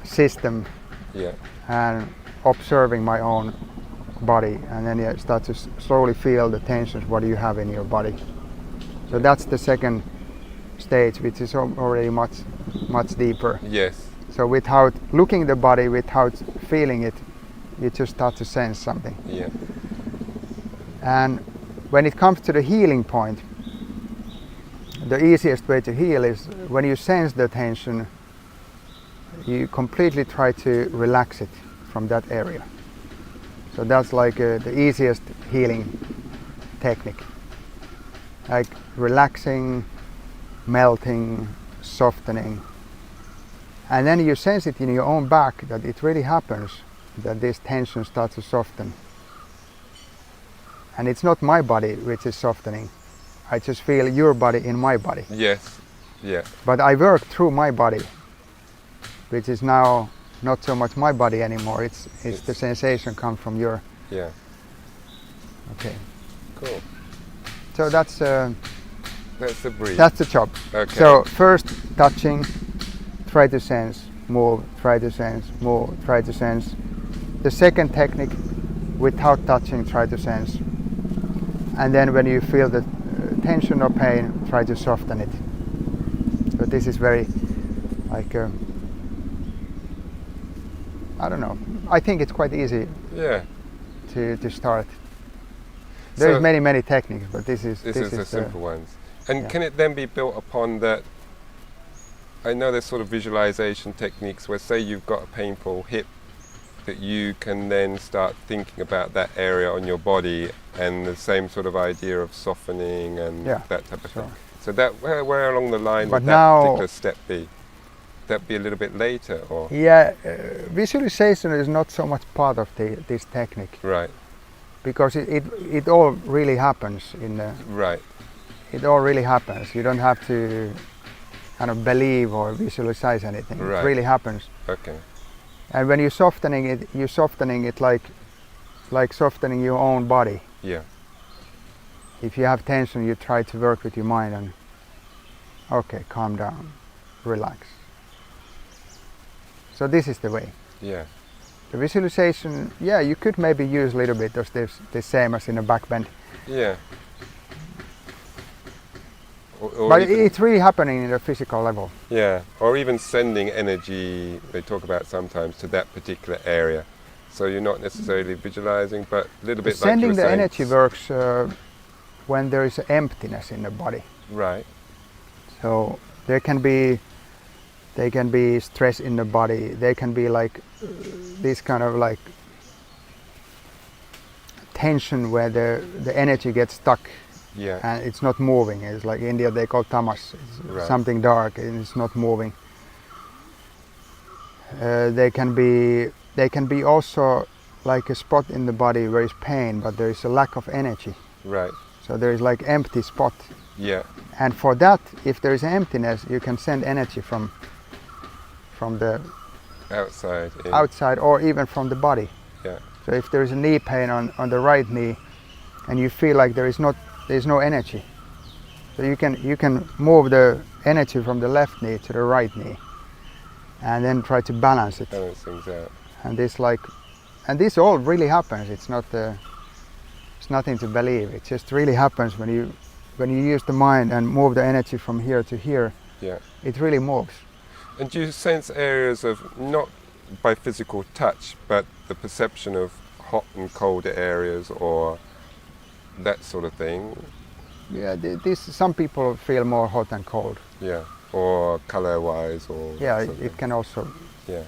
system and observing my own body, and then you start to slowly feel the tensions what you have in your body. So that's the second stage, which is already much deeper. Yes. So without looking the body, without feeling it, you just start to sense something. Yeah. And when it comes to the healing point, the easiest way to heal is when you sense the tension, you completely try to relax it from that area. So that's like the easiest healing technique. Like relaxing, melting, softening. And then you sense it in your own back that it really happens, that this tension starts to soften. And it's not my body which is softening. I just feel your body in my body. Yes. Yeah. But I work through my body, which is now not so much my body anymore. It's the sensation comes from your. Yeah. Okay. Cool. So that's the breathe. That's the job. Okay. So first touching, try to sense, move, try to sense, move, try to sense. The second technique, without touching, try to sense. And then when you feel the tension or pain, try to soften it. But this is very like I don't know. I think it's quite easy. Yeah. To start. There's So many techniques, but this is the simple ones. And yeah. can it then be built upon that? I know there's sort of visualization techniques where, say you've got a painful hip, that you can then start thinking about that area on your body, and the same sort of idea of softening and Yeah, that type of sure. thing. So that where along the line But would that now- particular step be? That be a little bit later, or Yeah, visualization is not so much part of this technique, right, because it all really happens in the, right, it all really happens. You don't have to kind of believe or visualize anything. Right. It really happens. okay, And when you're softening it like softening your own body. yeah, If you have tension, you try to work with your mind and okay, calm down, relax. So this is the way. yeah, The visualization, yeah, you could maybe use a little bit of this, the same as in a back bend. yeah. Or But even, it's really happening in the physical level. yeah, or even sending energy, they talk about sometimes, to that particular area. So you're not necessarily visualizing, but a little bit Sending like you the were saying. energy works when there is emptiness in the body. Right, So they can be stress in the body. They can be like this kind of like tension where the energy gets stuck yeah, and it's not moving. It's like India they call tamas. It's Right. something dark and it's not moving. They can be also like a spot in the body where is pain, but there is a lack of energy. right, So there is like empty spot. yeah, And for that, if there is emptiness, you can send energy from the outside, in. outside or even from the body. yeah, So if there is a knee pain on the right knee, and you feel like there is no energy, so you can move the energy from the left knee to the right knee, and then try to balance it. balance things out. And this all really happens. It's nothing to believe. It just really happens when you use the mind and move the energy from here to here. Yeah. It really moves. And do you sense areas of, not by physical touch, but the perception of hot and cold areas or that sort of thing? Yeah, some people feel more hot and cold. Yeah. Or color-wise, or Yeah, something. it can also. Yeah.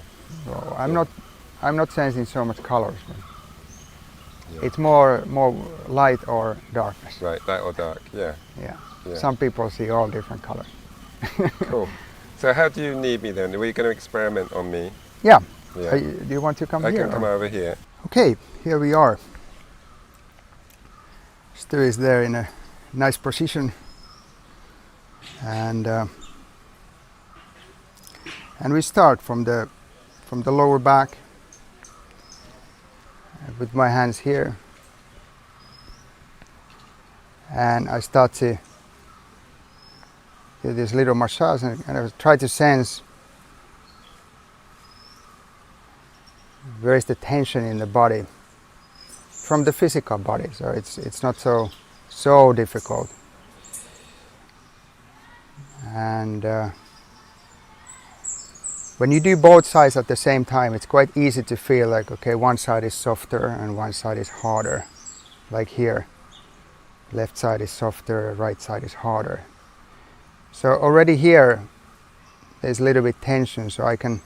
Well, Yeah. I'm not sensing so much colors. But Yeah. it's more light or darkness. Right, light or dark. Yeah. Yeah. Yeah. Some people see all different colors. Cool. So how do you need me then? Are we going to experiment on me? Yeah. Yeah. Do you want to come I here? can come or- over here. Okay, here we are. Stu is there in a nice position, and we start from the lower back with my hands here, and I start to do this little massage and I try to sense where is the tension in the body from the physical body. So it's not so difficult. And when you do both sides at the same time, it's quite easy to feel like, okay, one side is softer and one side is harder. Like here, left side is softer, right side is harder. So already here, there's a little bit tension, so I can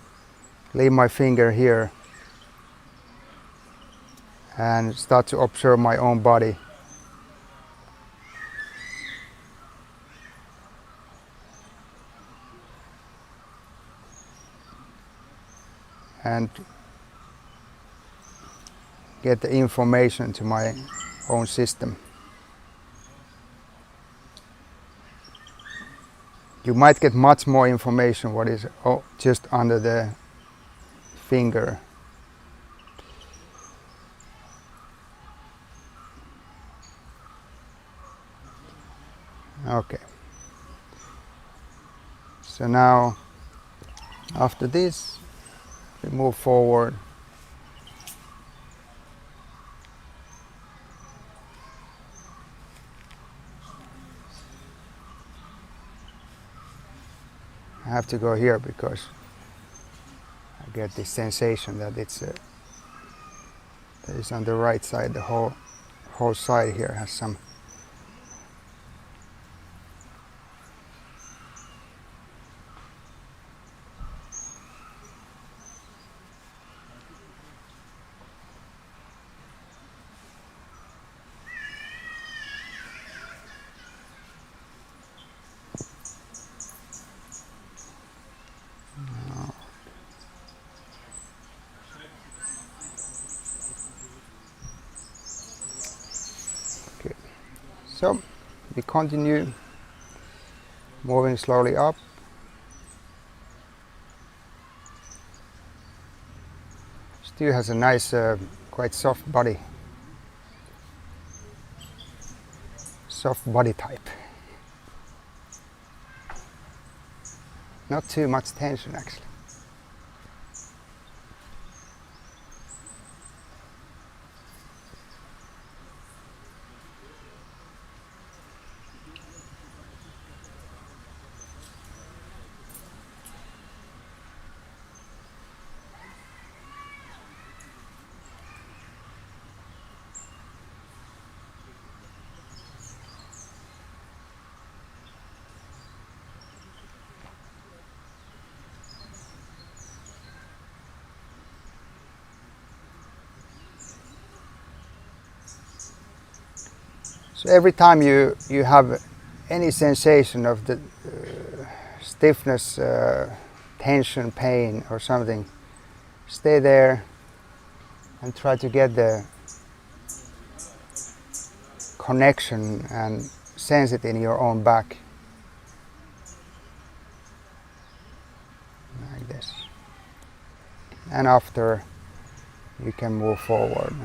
leave my finger here and start to observe my own body. And get the information to my own system. You might get much more information what is just under the finger. Okay. So now, after this, we move forward. I have to go here because I get this sensation that it's that is on the right side. The whole side here has some. So we continue moving slowly up. Still has a nice, quite soft body. Soft body type. Not too much tension actually. So every time you have any sensation of the stiffness, tension, pain or something, stay there and try to get the connection and sense it in your own back. Like this. And after, you can move forward.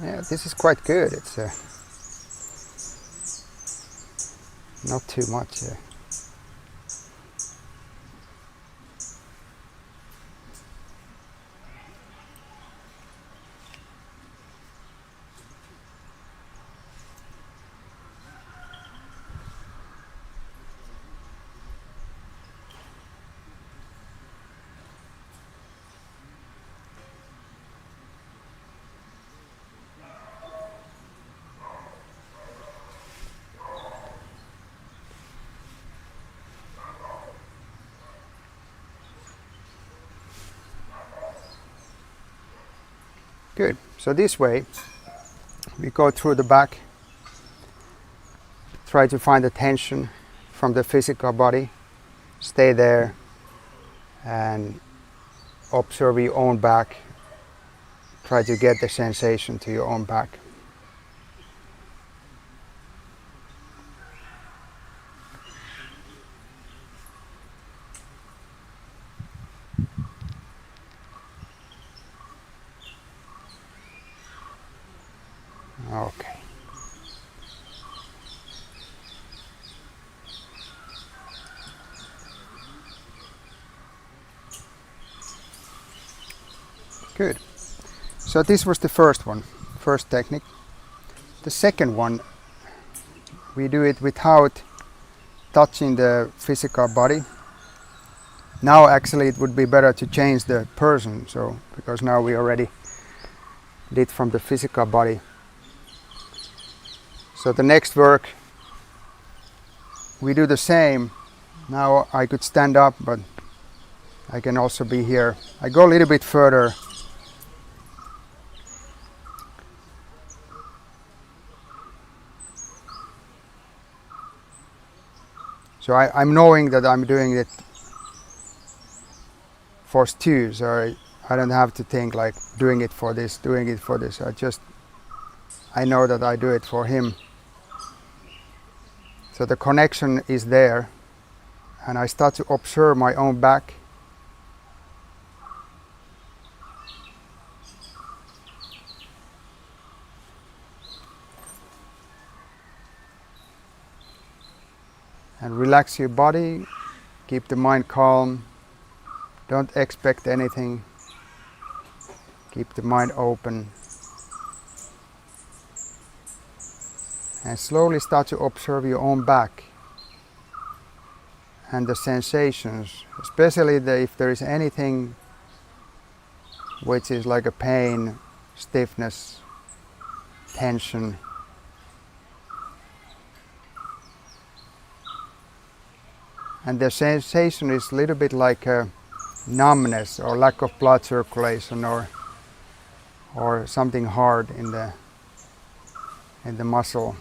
Yeah, this is quite good. It's not too much. Good. So this way, we go through the back, try to find the tension from the physical body, stay there and observe your own back, try to get the sensation to your own back. Okay. Good. So this was the first technique. The second one, we do it without touching the physical body. Now actually it would be better to change the person, so because now we already did from the physical body. So the next work we do the same. Now I could stand up, but I can also be here. I go a little bit further. So I'm knowing that I'm doing it for Stu, so I don't have to think like doing it for this. I know that I do it for him. So the connection is there, and I start to observe my own back. And relax your body, keep the mind calm, don't expect anything, keep the mind open. And slowly start to observe your own back and the sensations, especially if there is anything which is like a pain, stiffness, tension. And the sensation is a little bit like a numbness or lack of blood circulation or something hard in the muscle.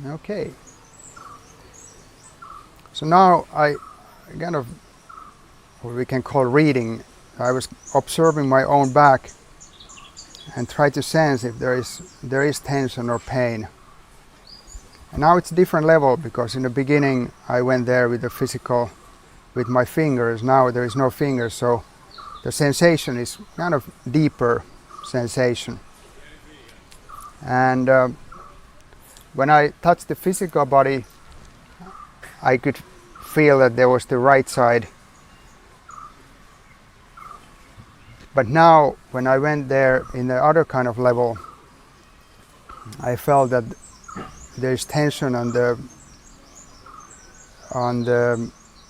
Okay. So now I kind of, what we can call reading. I was observing my own back and try to sense if there is tension or pain. And now it's a different level, because in the beginning I went there with the physical, with my fingers. Now there is no fingers, so the sensation is kind of deeper sensation. And when I touched the physical body, I could feel that there was the right side. But now when I went there in the other kind of level, I felt that there's tension on the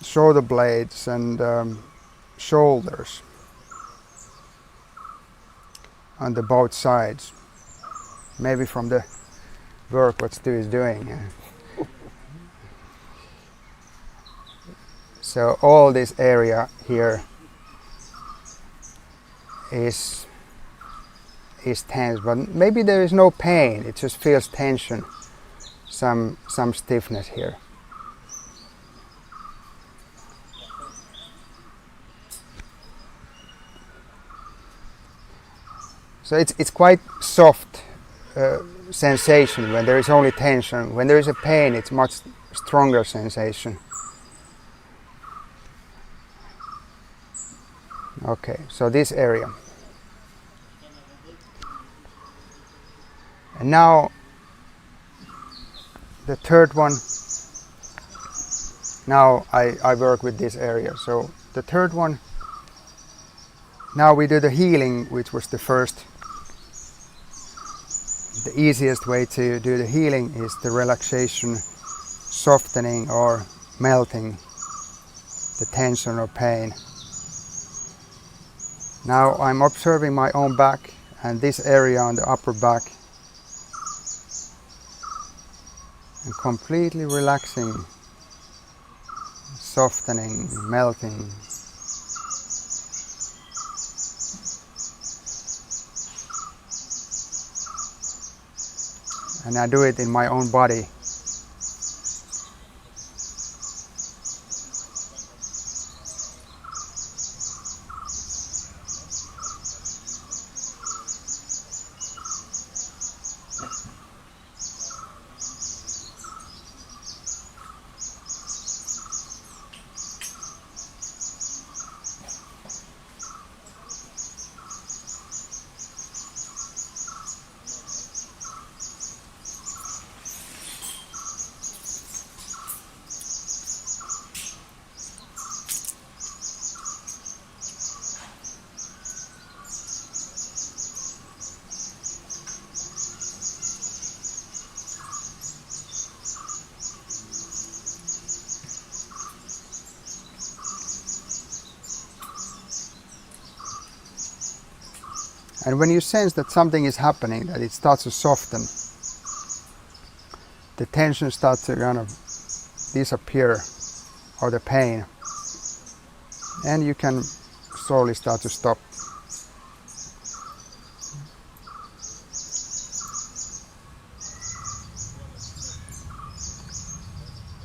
shoulder blades and shoulders on the both sides. Maybe from the work what Stu is doing. So all this area here is tense, but maybe there is no pain, it just feels tension, some stiffness here. So it's quite soft sensation when there is only tension. When there is a pain, it's much stronger sensation. Okay, so this area. And now the third one. Now I work with this area. So the third one, now we do the healing, which was the first. The easiest way to do the healing is the relaxation, softening or melting the tension or pain. Now I'm observing my own back and this area on the upper back, and completely relaxing, softening, melting. And I do it in my own body. And when you sense that something is happening, that it starts to soften, the tension starts to kind of disappear, or the pain, and you can slowly start to stop.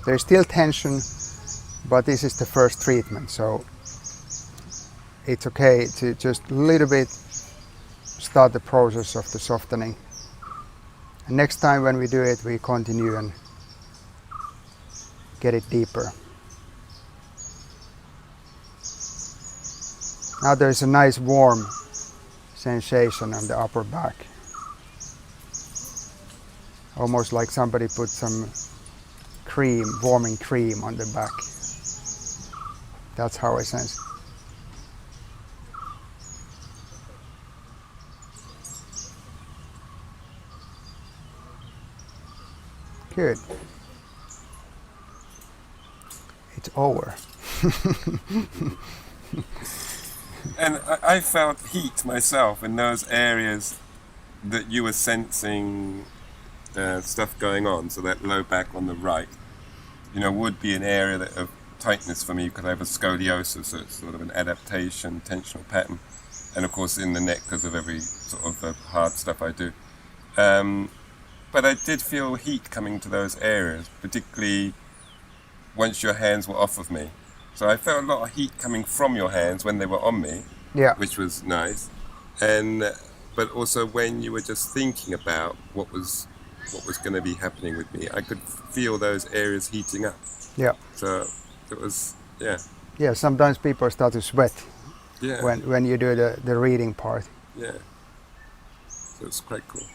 There's still tension, but this is the first treatment, so it's okay to just a little bit start the process of the softening. And next time when we do it, we continue and get it deeper. Now there's a nice warm sensation on the upper back. Almost like somebody put some cream, warming cream on the back. That's how I sense it. Good. It's over. And I felt heat myself in those areas that you were sensing stuff going on. So that low back on the right, would be an area of tightness for me because I have a scoliosis, so it's sort of an adaptation, tensional pattern. And of course in the neck because of every sort of hard stuff I do. But I did feel heat coming to those areas, particularly once your hands were off of me. So I felt a lot of heat coming from your hands when they were on me, which was nice. But also when you were just thinking about what was going to be happening with me, I could feel those areas heating up. Yeah. So it was, Yeah, sometimes people start to sweat Yeah. when you do the reading part. Yeah. So it's quite cool.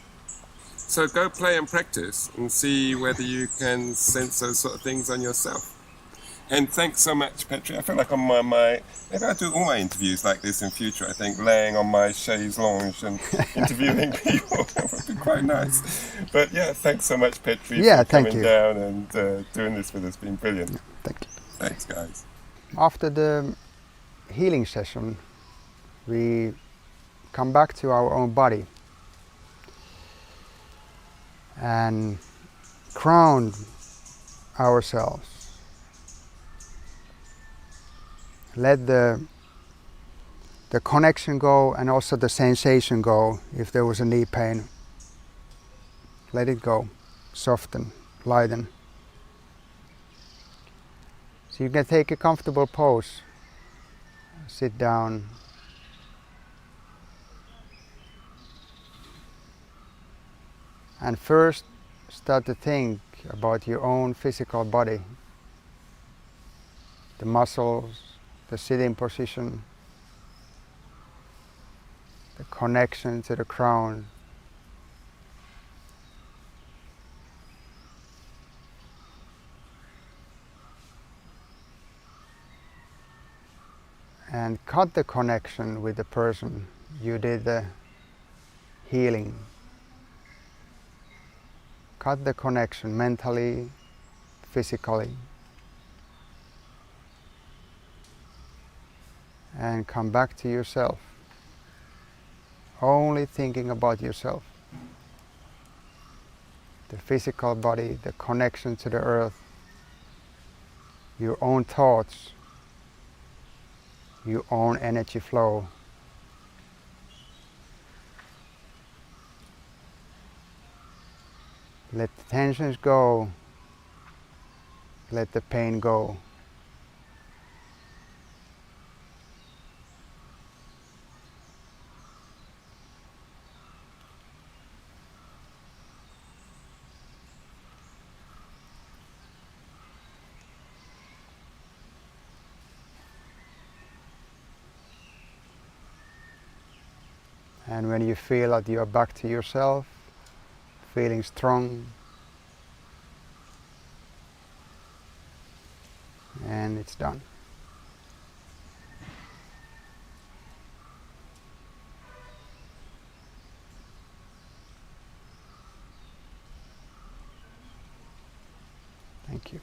So go play and practice and see whether you can sense those sort of things on yourself. And thanks so much, Petri. I feel like on my maybe I'll do all my interviews like this in future. I think laying on my chaise lounge and interviewing people would be quite nice. But yeah, thanks so much, Petri, for coming down and doing this with us. It's been brilliant. Thank you. Thanks, guys. After the healing session, we come back to our own body and ground ourselves. Let the connection go and also the sensation go. If there was a knee pain, let it go, soften, lighten. So you can take a comfortable pose, sit down, and first start to think about your own physical body, the muscles, the sitting position, the connection to the crown. And cut the connection with the person you did the healing. Cut the connection mentally, physically. And come back to yourself. Only thinking about yourself. The physical body, the connection to the earth, your own thoughts, your own energy flow. Let the tensions go. Let the pain go. And when you feel that you are back to yourself, feeling strong, and it's done. Thank you.